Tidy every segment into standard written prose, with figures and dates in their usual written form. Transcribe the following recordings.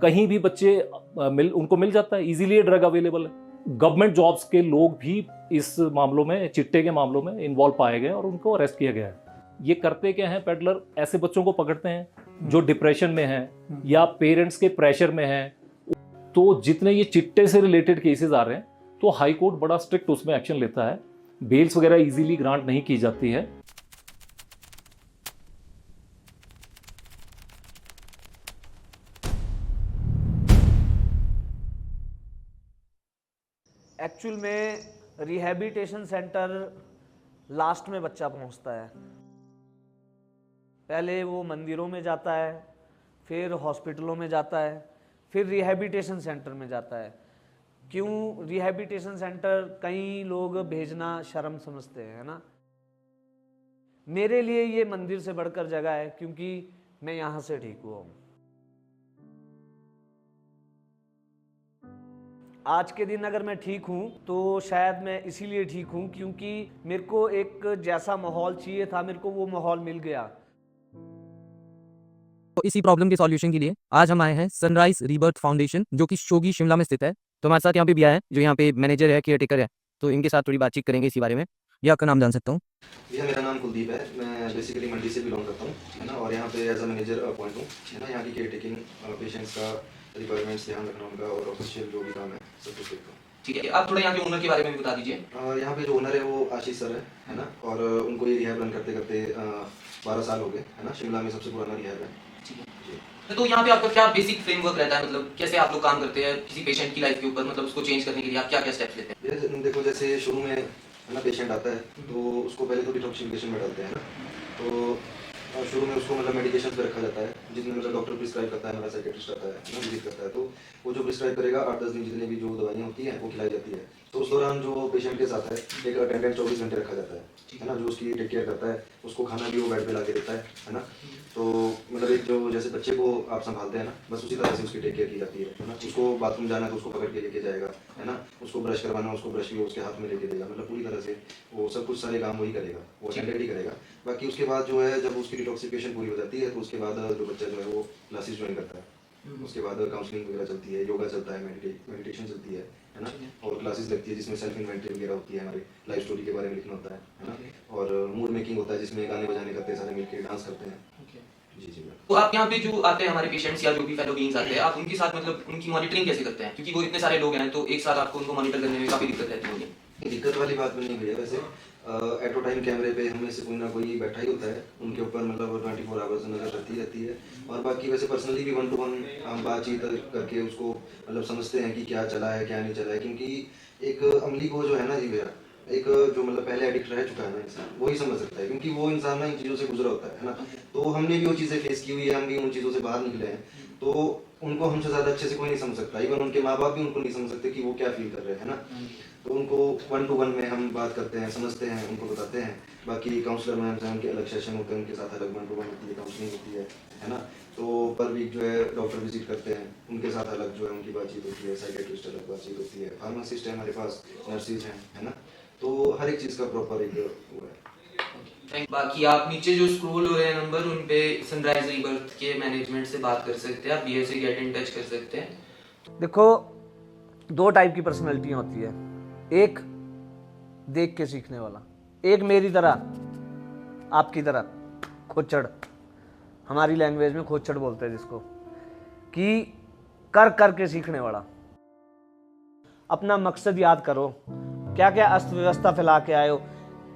कहीं भी बच्चे उनको मिल जाता है इजीली, ड्रग अवेलेबल है। गवर्नमेंट जॉब्स के लोग भी इस मामलों में, चिट्टे के मामलों में इन्वॉल्व पाए गए और उनको अरेस्ट किया गया है। ये करते क्या है पेडलर, ऐसे बच्चों को पकड़ते हैं जो डिप्रेशन में हैं या पेरेंट्स के प्रेशर में हैं। तो जितने ये चिट्टे से रिलेटेड केसेस आ रहे हैं तो हाई कोर्ट बड़ा स्ट्रिक्ट उसमें एक्शन लेता है, बेल्स वगैरह इजीली ग्रांट नहीं की जाती है। एक्चुअल में रिहैबिलिटेशन सेंटर लास्ट में बच्चा पहुंचता है। पहले वो मंदिरों में जाता है, फिर हॉस्पिटलों में जाता है, फिर रिहैबिलिटेशन सेंटर में जाता है। क्यों रिहैबिलिटेशन सेंटर कई लोग भेजना शर्म समझते हैं, है ना। मेरे लिए ये मंदिर से बढ़कर जगह है, क्योंकि मैं यहाँ से ठीक हुआ हूँ। आज के दिन अगर मैं ठीक हूँ तो शायद मैं इसीलिए ठीक हूँ क्योंकि मेरे को एक जैसा माहौल चाहिए था, मेरे को वो माहौल मिल गया। तो इसी प्रॉब्लम के सॉल्यूशन के लिए आज हम आए हैं सनराइज रीबर्थ फाउंडेशन, जो कि शोगी शिमला में स्थित है। तो हमारे साथ यहाँ पे भी आया है जो यहाँ पे मैनेजर है, केयर टेकर है। तो इनके साथ थोड़ी बातचीत करेंगे इसी बारे में। ये आपका नाम जान सकता हूँ? भैया मेरा नाम कुलदीप है, मैं बेसिकली मंडी से बिलोंग करता हूँ, है ना। और यहाँ पे एज अ मैनेजर अपॉइंट हूँ, है ना। यहाँ की केयर टेकिंग, पेशेंट्स का रिक्वायरमेंट्स ध्यान रखना उनका, और ऑफिशियल जो भी काम है सब कुछ देखता हूँ। ठीक है, आप थोड़ा यहाँ के ओनर के बारे में भी बता दीजिए। यहाँ पे जो ओनर है वो आशीष सर है ना। और उनको ये रिहैब रन करते करते 12 साल हो गए, है ना। शिमला में सबसे पुराना रिहैब है। ठीक है, तो यहाँ पे आपका क्या बेसिक फ्रेमवर्क रहता है, मतलब कैसे आप लोग काम करते हैं किसी पेशेंट की लाइफ के ऊपर, मतलब उसको चेंज करने के लिए आप क्या क्या स्टेप्स लेते हैं? देखो, जैसे शुरू में, है ना, पेशेंट आता है तो उसको पहले तो डिटॉक्सिफिकेशन में डालते हैं ना। तो शुरू में उसको मतलब मेडिकेशन पे रखा जाता है, जितने मतलब डॉक्टर प्रिस्क्राइब करता है, हमारा साइकेट्रिस्ट आता है ना, विजिट करता है। तो वो जो प्रिस्क्राइब करेगा 8-10 दिन जितने भी जो दवाइयाँ होती हैं वो खिलाई जाती है। तो उस दौरान जो पेशेंट के साथ है एक अटेंडेंट 24 घंटे रखा जाता है ना, जो उसकी टेक केयर करता है। उसको खाना भी वो बेड पे ला के देता है ना। तो मतलब एक जो जैसे बच्चे को आप संभालते हैं ना, बस उसी तरह से उसकी टेक केयर की जाती है ना। उसको बाथरूम जाना तो उसको पकड़ के लेके जाएगा, है ना। उसको ब्रश करवाना, उसको ब्रश भी उसके हाथ में लेके देगा, मतलब पूरी तरह से वो सब कुछ सारे काम वही करेगा, वो अटेंडेंट ही करेगा। बाकी उसके बाद जो है, जब उसकी डिटॉक्सिफिकेशन पूरी हो जाती है तो उसके बाद जो बच्चा जो है वो क्लासेस ज्वाइन करता है। उसके बाद काउंसलिंग वगैरह चलती है, योगा चलता है, मेडिटेशन चलती है ना। और क्लासेस लगती है जिसमें सेल्फ इन्वेंटरी वगैरह होती है, हमारे लाइफ स्टोरी के बारे में लिखना होता है ना। और मूड मेकिंग होता है जिसमें गाने बजाने करते हैं, सारे मिलकर डांस करते हैं। जी जी। तो आप यहाँ पे जो आते हैं हमारे पेशेंट्स या जो भी फेलो बीइंग्स आते हैं, आप उनके साथ मतलब उनकी मॉनिटरिंग कैसे करते हैं, क्योंकि वो इतने सारे लोग हैं तो एक साथ आपको उनको मॉनिटर करने में काफी दिक्कत रहती होगी? दिक्कत वाली बात भी नहीं भैया, वैसे एट अ टाइम कैमरे पे हमें से कोई ना कोई बैठा ही होता है उनके ऊपर, मतलब 24 आवर्स नजर रहती है। और बाकी वैसे पर्सनली भी 1 to 1 हम बातचीत करके उसको मतलब समझते हैं कि क्या चला है क्या नहीं चला है। क्योंकि एक अमली को जो है ना जी भैया, एक जो मतलब पहले एडिक्ट रह चुका है ना इंसान, वही समझ सकता है, क्योंकि वो इंसान ना इन चीज़ों से गुजरा होता है ना। तो हमने भी वो चीज़ें फेस की हुई है, हम भी उन चीज़ों से बाहर निकले हैं। तो उनको हमसे ज़्यादा अच्छे से कोई नहीं समझ सकता, इवन उनके माँ बाप भी उनको नहीं समझ सकते कि वो क्या फील कर रहे हैं, है ना। तो उनको 1 to 1 में हम बात करते हैं, समझते हैं, उनको बताते हैं। बाकी काउंसलर मैम हैं, उनके अलग सेशन होते हैं, उनके साथ अलग 1 to 1 होती है, काउंसलिंग होती है ना। तो पर वीक जो है डॉक्टर विजिट करते हैं, उनके साथ अलग जो है उनकी बातचीत होती है, साइकेट्रिस्ट अलग बातचीत होती है, फार्मासिस्ट है हमारे पास, नर्सिस हैं, है ना। तो हर एक चीज़ का प्रॉपर एक वो है। बाकी आप नीचे जो स्क्रॉल हो रहे हैं नंबर, उन पे सनराइज रीबर्थ के मैनेजमेंट से बात कर सकते हैं, आप बीए से गेट इन टच कर सकते हैं। देखो, 2 टाइप की पर्सनैलिटियाँ होती है। एक देख के सीखने वाला, एक मेरी तरह, आपकी तरह खोचड़, हमारी लैंग्वेज में खोचड़ बोलते हैं जिसको, कि कर कर के सीखने वाला। अपना मकसद याद करो, क्या क्या अस्त व्यवस्था फैला के आए हो,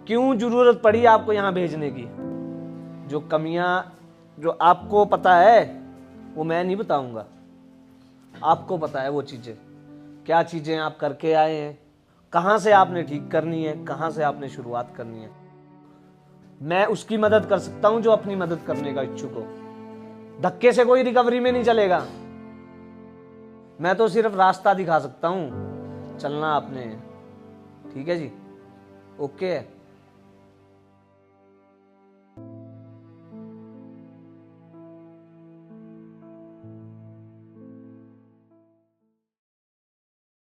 क्यों जरूरत पड़ी आपको यहाँ भेजने की। जो कमियां जो आपको पता है वो मैं नहीं बताऊंगा, आपको पता है वो चीजें, क्या चीजें आप करके आए हैं, कहां से आपने ठीक करनी है, कहां से आपने शुरुआत करनी है। मैं उसकी मदद कर सकता हूं जो अपनी मदद करने का इच्छुक हो। धक्के से कोई रिकवरी में नहीं चलेगा, मैं तो सिर्फ रास्ता दिखा सकता हूं, चलना आपने है। ठीक है जी, ओके है।